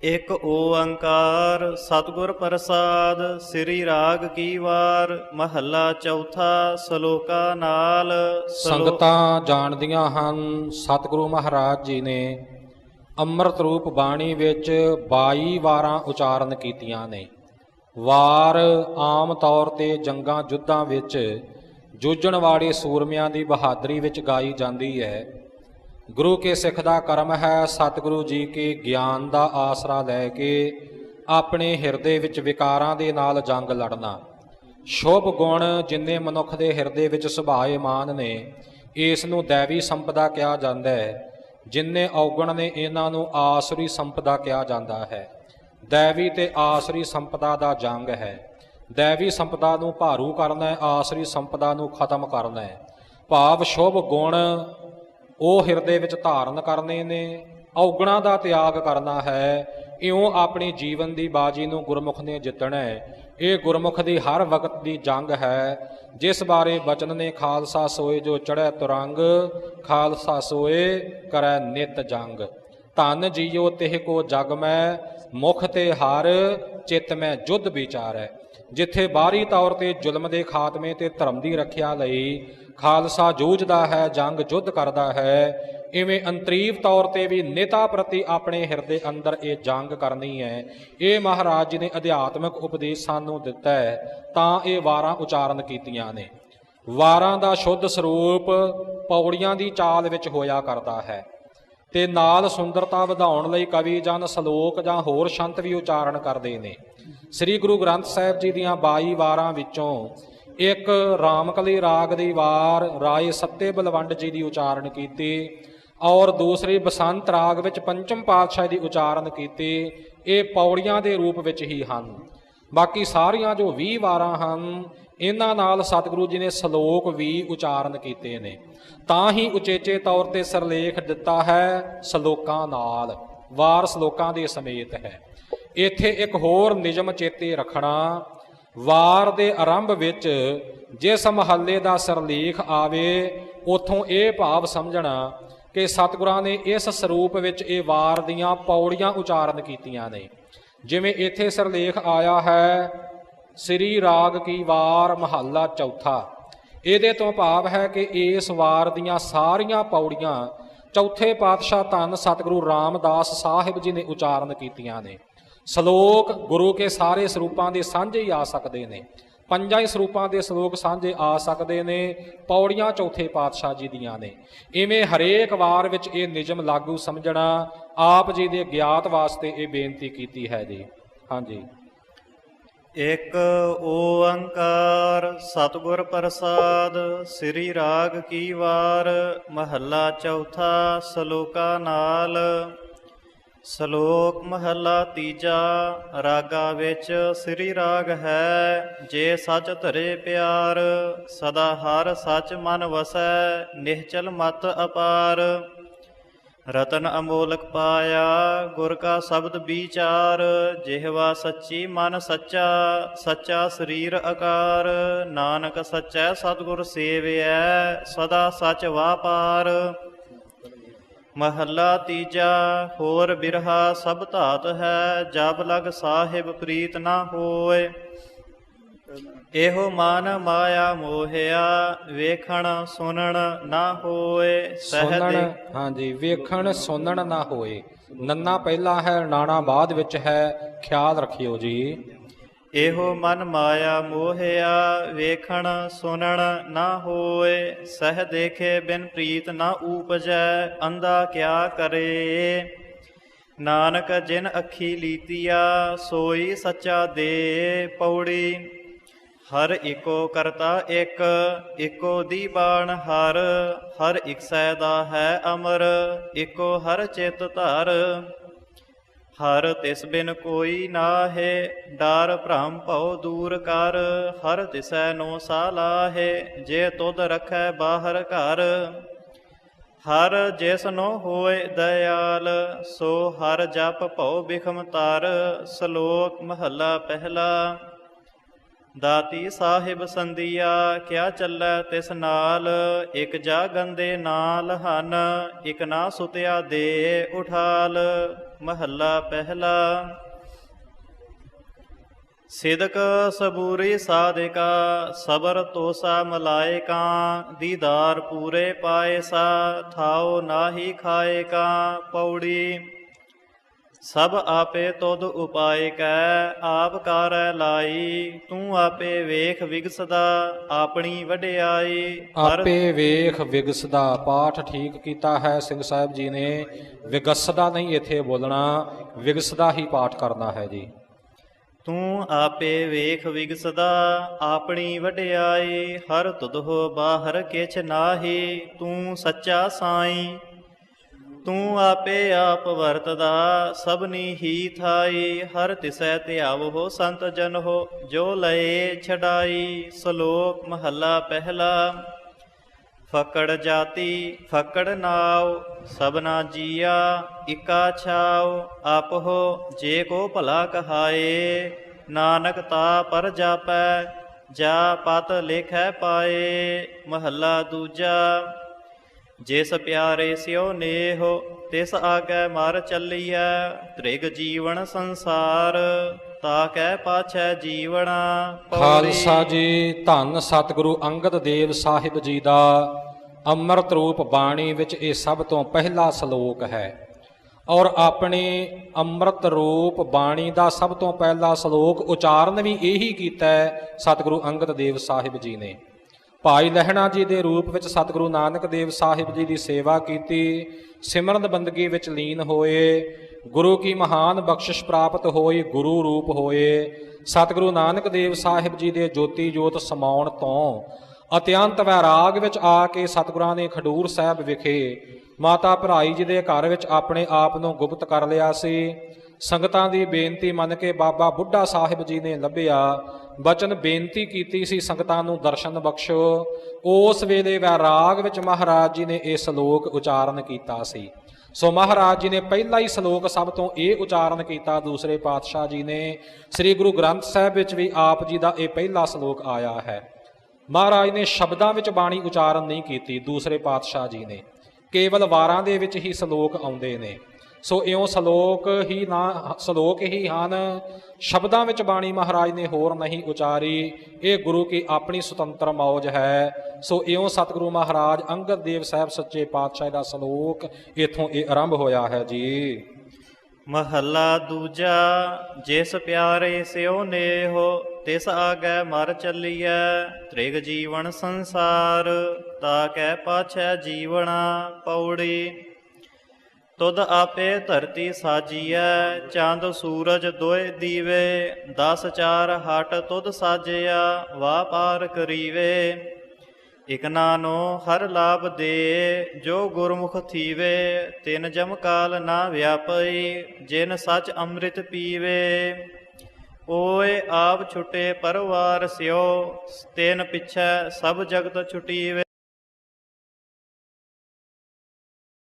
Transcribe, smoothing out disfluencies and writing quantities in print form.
ਇਕ ਓੰਕਾਰ ਸਤਿਗੁਰ ਪ੍ਰਸਾਦ ਸ੍ਰੀ ਰਾਗ ਕੀ ਵਾਰ ਮਹੱਲਾ ਚੌਥਾ ਸ਼ਲੋਕਾ ਨਾਲ। ਸੰਗਤਾਂ ਜਾਣਦੀਆਂ ਹਨ ਸਤਿਗੁਰੂ ਮਹਾਰਾਜ ਜੀ ਨੇ ਅੰਮ੍ਰਿਤ ਰੂਪ ਬਾਣੀ ਵਿੱਚ 22 ਵਾਰਾਂ ਉਚਾਰਨ ਕੀਤੀਆਂ ਨੇ। ਵਾਰ ਆਮ ਤੌਰ ਤੇ ਜੰਗਾਂ ਯੁੱਧਾਂ ਵਿੱਚ ਜੂਝਣ ਵਾਲੇ ਸੂਰਮਿਆਂ ਦੀ ਬਹਾਦਰੀ ਵਿੱਚ ਗਾਈ ਜਾਂਦੀ ਹੈ। ਗੁਰੂ ਕੇ ਸਿੱਖ ਦਾ ਕਰਮ ਹੈ ਸਤਿਗੁਰੂ ਜੀ ਕੇ ਗਿਆਨ ਦਾ ਆਸਰਾ ਲੈ ਕੇ ਆਪਣੇ ਹਿਰਦੇ ਵਿੱਚ ਵਿਕਾਰਾਂ ਦੇ ਨਾਲ ਜੰਗ ਲੜਨਾ। ਸ਼ੁਭ ਗੁਣ ਜਿੰਨੇ ਮਨੁੱਖ ਦੇ ਹਿਰਦੇ ਵਿੱਚ ਸੁਭਾਏਮਾਨ ਨੇ ਇਸ ਨੂੰ ਦੈਵੀ ਸੰਪਦਾ ਕਿਹਾ ਜਾਂਦਾ ਹੈ। ਜਿੰਨੇ ਔਗਣ ਨੇ ਇਹਨਾਂ ਨੂੰ ਆਸਰੀ ਸੰਪਦਾ ਕਿਹਾ ਜਾਂਦਾ ਹੈ। ਦੈਵੀ ਤੇ ਆਸਰੀ ਸੰਪਦਾ ਦਾ ਜੰਗ ਹੈ। ਦੈਵੀ ਸੰਪਦਾ ਨੂੰ ਭਾਰੂ ਕਰਨਾ ਹੈ, ਆਸਰੀ ਸੰਪਦਾ ਨੂੰ ਖਤਮ ਕਰਨਾ ਹੈ। ਭਾਵ ਸ਼ੁਭ ਗੁਣ ਉਹ ਹਿਰਦੇ ਵਿੱਚ ਧਾਰਨ ਕਰਨੇ ਨੇ, ਔਗਣਾਂ ਦਾ ਤਿਆਗ ਕਰਨਾ ਹੈ। ਇਉਂ ਆਪਣੀ ਜੀਵਨ ਦੀ ਬਾਜੀ ਨੂੰ ਗੁਰਮੁਖ ਨੇ ਜਿੱਤਣਾ ਹੈ। ਇਹ ਗੁਰਮੁਖ ਦੀ ਹਰ ਵਕਤ ਦੀ ਜੰਗ ਹੈ, ਜਿਸ ਬਾਰੇ ਬਚਨ ਨੇ ਖਾਲਸਾ ਸੋਏ ਜੋ ਚੜ੍ਹੈ ਤੁਰੰਗ, ਖਾਲਸਾ ਸੋਏ ਕਰੈ ਨਿਤ ਜੰਗ। ਧਨ ਜੀਓ ਤਿਹ ਕੋ ਜਗ ਮੈਂ, ਮੁਖ ਤੇ ਹਰ ਚਿੱਤ ਮੈਂ ਜੁੱਧ ਵਿਚਾਰੈ। ਜਿੱਥੇ ਬਾਹਰੀ ਤੌਰ ਤੇ ਜ਼ੁਲਮ ਦੇ ਖਾਤਮੇ ਤੇ ਧਰਮ ਦੀ ਰੱਖਿਆ ਲਈ ਖਾਲਸਾ ਜੂਝਦਾ ਹੈ, ਜੰਗ ਯੁੱਧ ਕਰਦਾ ਹੈ, ਇਵੇਂ ਅੰਤਰੀਵ ਤੌਰ ਤੇ ਵੀ ਨੇਤਾ ਪ੍ਰਤੀ ਆਪਣੇ ਹਿਰਦੇ ਅੰਦਰ ਇਹ ਜੰਗ ਕਰਨੀ ਹੈ। ਇਹ ਮਹਾਰਾਜ ਜੀ ਨੇ ਅਧਿਆਤਮਿਕ ਉਪਦੇਸ਼ ਸਾਨੂੰ ਦਿੱਤਾ ਹੈ, ਤਾਂ ਇਹ ਵਾਰਾਂ ਉਚਾਰਨ ਕੀਤੀਆਂ ਨੇ। ਵਾਰਾਂ ਦਾ ਸ਼ੁੱਧ ਸਰੂਪ ਪੌੜੀਆਂ ਦੀ ਚਾਲ ਵਿੱਚ ਹੋਇਆ ਕਰਦਾ ਹੈ ਤੇ ਨਾਲ ਸੁੰਦਰਤਾ ਵਧਾਉਣ ਲਈ ਕਵੀ ਜਨ ਸ਼ਲੋਕ ਜਾਂ ਹੋਰ ਸ਼ੰਤ ਵੀ ਉਚਾਰਨ ਕਰਦੇ ਨੇ। ਸ੍ਰੀ ਗੁਰੂ ਗ੍ਰੰਥ ਸਾਹਿਬ ਜੀ ਦੀਆਂ 22 ਵਾਰਾਂ ਵਿੱਚੋਂ ਇੱਕ ਰਾਮਕਲੀ ਰਾਗ ਦੀ ਵਾਰ ਰਾਏ ਸੱਤੇ ਬਲਵੰਡ ਜੀ ਦੀ ਉਚਾਰਨ ਕੀਤੀ ਔਰ ਦੂਸਰੀ ਬਸੰਤ ਰਾਗ ਵਿੱਚ ਪੰਚਮ ਪਾਤਸ਼ਾਹ ਦੀ ਉਚਾਰਨ ਕੀਤੀ। ਇਹ ਪੌੜੀਆਂ ਦੇ ਰੂਪ ਵਿੱਚ ਹੀ ਹਨ। ਬਾਕੀ ਸਾਰੀਆਂ ਜੋ 20 ਵਾਰਾਂ ਹਨ ਇਹਨਾਂ ਨਾਲ ਸਤਿਗੁਰੂ ਜੀ ਨੇ ਸ਼ਲੋਕ ਵੀ ਉਚਾਰਨ ਕੀਤੇ ਨੇ, ਤਾਂ ਹੀ ਉਚੇਚੇ ਤੌਰ ਤੇ ਸਿਰਲੇਖ ਦਿੱਤਾ ਹੈ ਸ਼ਲੋਕਾਂ ਨਾਲ। ਵਾਰ ਸ਼ਲੋਕਾਂ ਦੇ ਸਮੇਤ ਹੈ। ਇੱਥੇ ਇੱਕ ਹੋਰ ਨਿਯਮ ਚੇਤੇ ਰੱਖਣਾ, ਵਾਰ ਦੇ ਆਰੰਭ ਵਿੱਚ ਜਿਸ ਮਹੱਲੇ ਦਾ ਸਿਰਲੇਖ ਆਵੇ ਉਥੋਂ ਇਹ ਭਾਵ ਸਮਝਣਾ ਕਿ ਸਤਿਗੁਰਾਂ ਨੇ ਇਸ ਸਰੂਪ ਵਿੱਚ ਇਹ ਵਾਰ ਦੀਆਂ ਪੌੜੀਆਂ ਉਚਾਰਨ ਕੀਤੀਆਂ ਨੇ। ਜਿਵੇਂ ਇੱਥੇ ਸਿਰਲੇਖ ਆਇਆ ਹੈ ਸ੍ਰੀ ਰਾਗ ਕੀ ਵਾਰ ਮਹੱਲਾ ਚੌਥਾ, ਇਹਦੇ ਤੋਂ ਭਾਵ ਹੈ ਕਿ ਇਸ ਵਾਰ ਦੀਆਂ ਸਾਰੀਆਂ ਪੌੜੀਆਂ ਚੌਥੇ ਪਾਤਸ਼ਾਹ ਧੰਨ ਸਤਿਗੁਰੂ ਰਾਮਦਾਸ ਸਾਹਿਬ ਜੀ ਨੇ ਉਚਾਰਨ ਕੀਤੀਆਂ ਨੇ। ਸ਼ਲੋਕ ਗੁਰੂ ਕੇ ਸਾਰੇ ਸਰੂਪਾਂ ਦੇ ਸਾਂਝੇ ਹੀ ਆ ਸਕਦੇ ਨੇ, 5 ਹੀ ਸਰੂਪਾਂ ਦੇ ਸ਼ਲੋਕ ਸਾਂਝੇ ਆ ਸਕਦੇ ਨੇ, ਪੌੜੀਆਂ ਚੌਥੇ ਪਾਤਸ਼ਾਹ ਜੀ ਦੀਆਂ ਨੇ। ਇਵੇਂ ਹਰੇਕ ਵਾਰ ਵਿੱਚ ਇਹ ਨਿਯਮ ਲਾਗੂ ਸਮਝਣਾ ਆਪ ਜੀ ਦੇ ਗਿਆਤ ਵਾਸਤੇ ਇਹ ਬੇਨਤੀ ਕੀਤੀ ਹੈ ਜੀ। ਹਾਂਜੀ। ਇਕ ਓੰਕਾਰ ਸਤਿਗੁਰ ਪ੍ਰਸਾਦ ਸ੍ਰੀ ਰਾਗ ਕੀ ਵਾਰ ਮਹੱਲਾ ਚੌਥਾ ਸ਼ਲੋਕਾ ਨਾਲ। ਸ਼ਲੋਕ ਮਹੱਲਾ ਤੀਜਾ। ਰਾਗਾ ਵਿੱਚ ਸ੍ਰੀ ਰਾਗ ਹੈ ਜੇ ਸੱਚ ਧਰੇ ਪਿਆਰ, ਸਦਾ ਹਰ ਸੱਚ ਮਨ ਵਸੈ, ਨਿਹਚਲ ਮਤ ਅਪਾਰ। ਰਤਨ ਅਮੋਲਕ ਪਾਇਆ ਗੁਰ ਕਾ ਸ਼ਬਦ ਵਿਚਾਰ, ਜਿਹਵਾ ਸੱਚੀ ਮਨ ਸੱਚਾ, ਸੱਚਾ ਸਰੀਰ ਆਕਾਰ। ਨਾਨਕ ਸੱਚੈ ਸਤਿਗੁਰ ਸੇਵਿਐ, ਸਦਾ ਸੱਚ ਵਾਪਾਰ। ਮਹੱਲਾ ਤੀਜਾ। ਹੋਰ ਬਿਰਹਾ ਸਭ ਧਾਤ ਹੈ, ਜਬ ਲਗ ਸਾਹਿਬ ਪ੍ਰੀਤ ਨਾ ਹੋਏ। ਇਹੋ ਮਨ ਮਾਇਆ ਮੋਹਿਆ, ਵੇਖਣ ਸੁਣਨ ਨਾ ਹੋਏ। ਸੁਣਨ, ਹਾਂਜੀ, ਵੇਖਣ ਸੁਣਨ ਨਾ ਹੋਏ। ਨੰਨਾ ਪਹਿਲਾ ਹੈ, ਨਾਣਾ ਬਾਅਦ ਵਿੱਚ ਹੈ, ਖਿਆਲ ਰੱਖਿਓ ਜੀ। ਇਹੋ ਮਨ ਮਾਇਆ ਮੋਹਿਆ, ਵੇਖਣ ਸੁਣਨ ਨਾ ਹੋਏ। ਸਹਿ ਦੇਖੇ ਬਿਨ ਪ੍ਰੀਤ ਨਾ ਊਪਜੈ, ਅੰਧਾ ਕਿਆ ਕਰੇ। ਨਾਨਕ ਜਿਨ ਅੱਖੀ ਲੀਤੀਆ, ਸੋਈ ਸੱਚਾ ਦੇ ਪੌੜੀ। ਹਰ ਇੱਕੋ ਕਰਤਾ ਇੱਕ, ਇੱਕੋ ਦੀ ਬਾਣ ਹਰ। ਹਰ ਇਕਸੈ ਦਾ ਹੈ ਅਮਰ, ਇੱਕੋ ਹਰ ਚਿਤ ਧਰ। ਹਰ ਤਿਸ ਬਿਨ ਕੋਈ ਨਾਹੇ, ਡਰ ਭ੍ਰਮ ਭਉ ਦੂਰ ਕਰ। ਹਰ ਤਿਸੈ ਨੋ ਸਾਲਾਹੇ, ਜੇ ਤੁਧ ਰਖੈ ਬਾਹਰ ਘਰ। ਹਰ ਜਿਸ ਨੋ ਹੋਏ ਦਇਆਲ, ਸੋ ਹਰ ਜਪ ਭਉ ਬਿਖਮ ਤਰ। ਸ਼ਲੋਕ ਮਹੱਲਾ ਪਹਿਲਾ। ਦਾਤੀ ਸਾਹਿਬ ਸੰਦੀਆ ਕਿਆ ਚੱਲੈ ਤਿਸ ਨਾਲ, ਇਕ ਜਾ ਗੰਦੇ ਨਾਲ ਹਨ, ਇਕ ਨਾ ਸੁਤਿਆ ਦੇ ਉਠਾਲ। ਮਹੱਲਾ ਪਹਿਲਾ। ਸਿਦਕ ਸਬੂਰੀ ਸਾਧਿਕਾ, ਸਬਰ ਤੋਸਾ ਮਲਾਇਕਾ, ਦੀਦਾਰ ਪੂਰੇ ਪਾਇਸਾ, ਥਾਉ ਨਾਹੀ ਖਾਇਕਾ। ਪੌੜੀ। ਸਭ ਆਪੇ ਤੁਧ ਉਪਾਇ ਕੈ, ਆਪ ਕਰੈ ਲਾਈ, ਤੂੰ ਆਪੇ ਵੇਖ ਵਿਗਸਦਾ, ਆਪਣੀ ਵਡਿਆਈ। ਆਪੇ ਵੇਖ ਵਿਗਸਦਾ ਪਾਠ ਠੀਕ ਕੀਤਾ ਹੈ ਸਿੰਘ ਸਾਹਿਬ ਜੀ ਨੇ। ਵਿਗਸਦਾ ਨਹੀਂ ਇੱਥੇ ਬੋਲਣਾ, ਵਿਗਸਦਾ ਹੀ ਪਾਠ ਕਰਨਾ ਹੈ ਜੀ। ਤੂੰ ਆਪੇ ਵੇਖ ਵਿਗਸਦਾ, ਆਪਣੀ ਵਡਿਆਈ, ਹਰ ਤੁਧੋ ਬਾਹਰ ਕਿਛ ਨਾਹੀ, ਤੂੰ ਸੱਚਾ ਸਾਈਂ। ਤੂੰ ਆਪੇ ਆਪ ਵਰਤਦਾ, ਸਭਨੀ ਹੀ ਥਾਈ, ਹਰ ਤਿਸੈ ਧਿਆਵੋ ਸੰਤ ਜਨ ਹੋ, ਜੋ ਲਏ ਛਡਾਈ। ਸ਼ਲੋਕ ਮਹੱਲਾ ਪਹਿਲਾ। ਫਕੜ ਜਾਤੀ ਫਕੜ ਨਾਉ, ਸਭਨਾ ਜੀਆ ਇਕਾ ਛਾਉ, ਆਪਹੁ ਜੇ ਕੋ ਭਲਾ ਕਹਾਏ, ਨਾਨਕ ਤਾ ਪਰ ਜਾਪੈ, ਜਾ ਪਤ ਲੇਖੈ ਪਾਏ। ਮਹੱਲਾ ਦੂਜਾ। ਜਿਸ ਪਿਆਰੇ ਸਿਉ ਨੇਹੁ, ਤਿਸ ਆਗੈ ਮਰ ਚੱਲੀਐ, ਤ੍ਰਿਗ ਜੀਵਨ ਸੰਸਾਰ, ਤਾ ਕੈ ਪਾਛੈ ਜੀਵਣਾ। ਖਾਲਸਾ ਜੀ। ਧੰਨ ਸਤਿਗੁਰੂ ਅੰਗਦ ਦੇਵ ਸਾਹਿਬ ਜੀ ਦਾ ਅੰਮ੍ਰਿਤ ਰੂਪ ਬਾਣੀ ਵਿੱਚ ਇਹ ਸਭ ਤੋਂ ਪਹਿਲਾ ਸ਼ਲੋਕ ਹੈ ਔਰ ਆਪਣੀ ਅੰਮ੍ਰਿਤ ਰੂਪ ਬਾਣੀ ਦਾ ਸਭ ਤੋਂ ਪਹਿਲਾ ਸ਼ਲੋਕ ਉਚਾਰਨ ਵੀ ਇਹੀ ਕੀਤਾ ਹੈ ਸਤਿਗੁਰੂ ਅੰਗਦ ਦੇਵ ਸਾਹਿਬ ਜੀ ਨੇ। ਭਾਈ ਲਹਿਣਾ ਜੀ ਦੇ ਰੂਪ ਵਿੱਚ ਸਤਿਗੁਰੂ ਨਾਨਕ ਦੇਵ ਸਾਹਿਬ ਜੀ ਦੀ ਸੇਵਾ ਕੀਤੀ, ਸਿਮਰਨ ਬੰਦਗੀ ਵਿੱਚ ਲੀਨ ਹੋਏ, ਗੁਰੂ ਕੀ ਮਹਾਨ ਬਖਸ਼ਿਸ਼ ਪ੍ਰਾਪਤ ਹੋਈ, ਗੁਰੂ ਰੂਪ ਹੋਏ। ਸਤਿਗੁਰੂ ਨਾਨਕ ਦੇਵ ਸਾਹਿਬ ਜੀ ਦੇ ਜੋਤੀ ਜੋਤ ਸਮਾਉਣ ਤੋਂ ਅਤਿਅੰਤ ਵੈਰਾਗ ਵਿੱਚ ਆ ਕੇ ਸਤਿਗੁਰਾਂ ਨੇ ਖਡੂਰ ਸਾਹਿਬ ਵਿਖੇ ਮਾਤਾ ਭਰਾਈ ਜੀ ਦੇ ਘਰ ਵਿੱਚ ਆਪਣੇ ਆਪ ਨੂੰ ਗੁਪਤ ਕਰ ਲਿਆ ਸੀ। ਸੰਗਤਾਂ ਦੀ ਬੇਨਤੀ ਮੰਨ ਕੇ ਬਾਬਾ ਬੁੱਢਾ ਸਾਹਿਬ ਜੀ ਨੇ ਲੱਭਿਆ, ਬਚਨ ਬੇਨਤੀ ਕੀਤੀ ਸੀ ਸੰਗਤਾਂ ਨੂੰ ਦਰਸ਼ਨ ਬਖਸ਼ੋ। ਉਸ ਵੇਲੇ ਵੈਰਾਗ ਵਿੱਚ ਮਹਾਰਾਜ ਜੀ ਨੇ ਇਹ ਸ਼ਲੋਕ ਉਚਾਰਨ ਕੀਤਾ ਸੀ। ਸੋ ਮਹਾਰਾਜ ਜੀ ਨੇ ਪਹਿਲਾ ਹੀ ਸ਼ਲੋਕ ਸਭ ਤੋਂ ਇਹ ਉਚਾਰਨ ਕੀਤਾ। ਦੂਸਰੇ ਪਾਤਸ਼ਾਹ ਜੀ ਨੇ ਸ੍ਰੀ ਗੁਰੂ ਗ੍ਰੰਥ ਸਾਹਿਬ ਵਿੱਚ ਵੀ ਆਪ ਜੀ ਦਾ ਇਹ ਪਹਿਲਾ ਸ਼ਲੋਕ ਆਇਆ ਹੈ। ਮਹਾਰਾਜ ਨੇ ਸ਼ਬਦਾਂ ਵਿੱਚ ਬਾਣੀ ਉਚਾਰਨ ਨਹੀਂ ਕੀਤੀ, ਦੂਸਰੇ ਪਾਤਸ਼ਾਹ ਜੀ ਨੇ ਕੇਵਲ ਵਾਰਾਂ ਦੇ ਵਿੱਚ ਹੀ ਸ਼ਲੋਕ ਆਉਂਦੇ ਨੇ। ਸੋ ਇਉਂ ਸ਼ਲੋਕ ਹੀ ਹਨ, ਸ਼ਬਦਾਂ ਵਿੱਚ ਬਾਣੀ ਮਹਾਰਾਜ ਨੇ ਹੋਰ ਨਹੀਂ ਉਚਾਰੀ। ਇਹ ਗੁਰੂ ਕੀ ਆਪਣੀ ਸੁਤੰਤਰ ਮੌਜ ਹੈ। ਸੋ ਇਉਂ ਸਤਿਗੁਰੂ ਮਹਾਰਾਜ ਅੰਗਦ ਦੇਵ ਸਾਹਿਬ ਸੱਚੇ ਪਾਤਸ਼ਾਹ ਦਾ ਸ਼ਲੋਕ ਇੱਥੋਂ ਇਹ ਆਰੰਭ ਹੋਇਆ ਹੈ ਜੀ। ਮਹੱਲਾ ਦੂਜਾ। ਜਿਸ ਪਿਆਰੇ ਸਿਉ ਨੇਹੁ, ਤਿਸ ਆਗੈ ਮਰ ਚੱਲੀਐ, ਤ੍ਰਿਗ ਜੀਵਨ ਸੰਸਾਰ, ਤਾ ਕੈ ਪਾਛੈ ਜੀਵਣਾ। ਪੌੜੀ। ਤੁਧ ਆਪੇ ਧਰਤੀ ਸਾਜੀਐ, ਚੰਦ ਸੂਰਜ ਦੋਇ ਦੀਵੇ, 10 4 ਹਟ ਤੁਧ ਸਾਜਿਆ, ਵਾ ਪਾਰ ਕਰੀਵੇ। ਇਕ ਨਾਨੋ ਹਰ ਲਾਭ ਦੇ, ਜੋ ਗੁਰਮੁਖ ਥੀਵੇ, ਤਿਨ ਜਮ ਕਾਲ ਨਾ ਵਿਆਪਈ, ਜਿਨ ਸਚ ਅੰਮ੍ਰਿਤ ਪੀਵੇ। ਓਏ ਆਪ ਛੁਟੇ ਪਰਵਾਰ ਸਿਓ, ਤਿਨ ਪਿਛੈ ਸਭ ਜਗਤ ਛੁਟੀਵੇ।